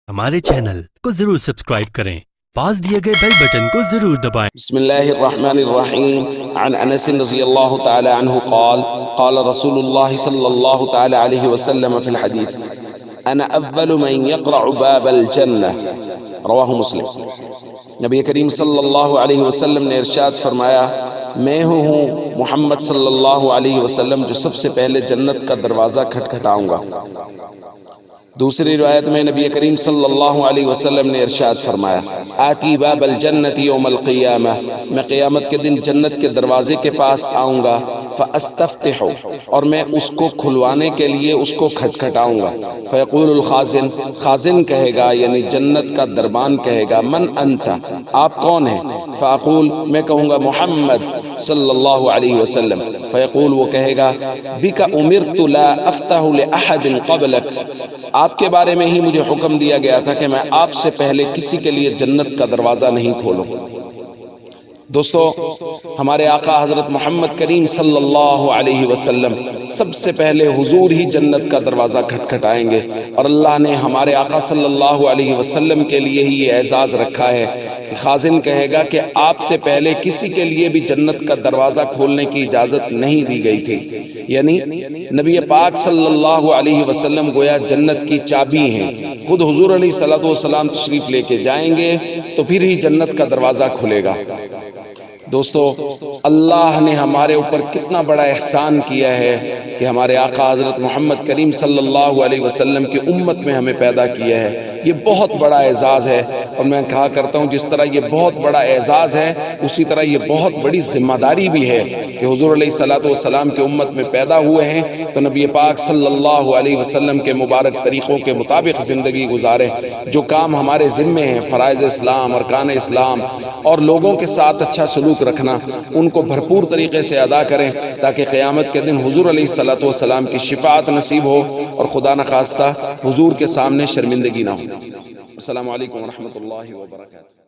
हमारे चैनल को जरूर सब्सक्राइब करें, पास दिए गए बेल बटन को जरूर दबाएं। बिस्मिल्लाहिर्रहमानिर्रहीम। अन अनस रज़ियल्लाहु तआला अन्हु क़ाल क़ाल रसूलुल्लाह सल्लल्लाहु तआला अलैहि वसल्लम फ़िल हदीस अना अव्वलु मन यक़रअु बाबल जन्नह रवाहु मुस्लिम। नबी करीम सल्लल्लाहु अलैहि वसल्लम ने इरशाद फरमाया, मैं हूँ मोहम्मद सल्लल्लाहु अलैहि वसल्लम जो सबसे पहले जन्नत का दरवाज़ा खटखटाऊंगा। दूसरी रिवायत में नबी करीम सल्लल्लाहु अलैहि वसल्लम ने इरशाद फरमाया, आती बाबल जन्नती यौमल क़ियामह, मैं क़यामत के दिन जन्नत के दरवाजे के पास आऊँगा, फ़अस्तफ्तिहु, और मैं उसको खुलवाने के लिए उसको खटखटाऊँगा। फ़यक़ूलुल ख़ाज़िन, ख़ाज़िन कहेगा यानी जन्नत का दरबान कहेगा, मन अंता, आप कौन हैं? फ़अक़ूल, मैं कहूँगा मुहम्मद सल्लल्लाहु अलैहि वसल्लम। फ़यक़ूल, वो कहेगा, बिका उमिरतु ला अफ़्तहु लिअहदिन क़ब्लक, आपके बारे में ही मुझे हुक्म दिया गया था कि मैं आपसे पहले किसी के लिए जन्नत का दरवाज़ा नहीं खोलूं। दोस्तों, हमारे आका हज़रत मोहम्मद करीम सल्लल्लाहु अलैहि वसल्लम सबसे पहले हुजूर ही जन्नत का दरवाज़ा खटखटाएंगे, और अल्लाह ने हमारे आका सल्लल्लाहु अलैहि वसल्लम के लिए ही ये एजाज़ रखा है कि ख़ाज़िन कहेगा कि आपसे पहले किसी के लिए भी जन्नत का दरवाज़ा खोलने की इजाज़त नहीं दी गई थी। यानी नबी पाक सल्लल्लाहु अलैहि वसल्लम गोया जन्नत की चाबी हैं। खुद हुजूर अलैहिस्सलातु वस्सलाम तशरीफ़ लेके जाएंगे तो फिर ही जन्नत का दरवाज़ा खुलेगा। दोस्तों, अल्लाह ने हमारे ऊपर कितना बड़ा एहसान किया है कि हमारे आका हज़रत मोहम्मद करीम सल्लल्लाहु अलैहि वसल्लम की उम्मत में हमें पैदा किया है। ये बहुत बड़ा एजाज़ है, और मैं कहा करता हूँ जिस तरह ये बहुत बड़ा एजाज़ है, उसी तरह ये बहुत बड़ी जिम्मेदारी भी है कि हुज़ूर अलैहिस्सलातु वस्सलाम की उम्मत में पैदा हुए हैं तो नबी पाक सल्लल्लाहु अलैहि वसल्लम के मुबारक तरीक़ों के मुताबिक ज़िंदगी गुजारें। जो काम हमारे ज़िम्मे हैं, फ़राइज़ इस्लाम, अरकान इस्लाम और लोगों के साथ अच्छा सलूक रखना, उनको भरपूर तरीके से अदा करें ताकि क़यामत के दिन हुज़ूर अलैहिस्सलातु वस्सलाम की शिफ़ाअत नसीब हो और खुदा न खास्ता हुज़ूर के सामने शर्मिंदगी ना हो। अस्सलामु अलैकुम व रहमतुल्लाहि व बरकातुहू।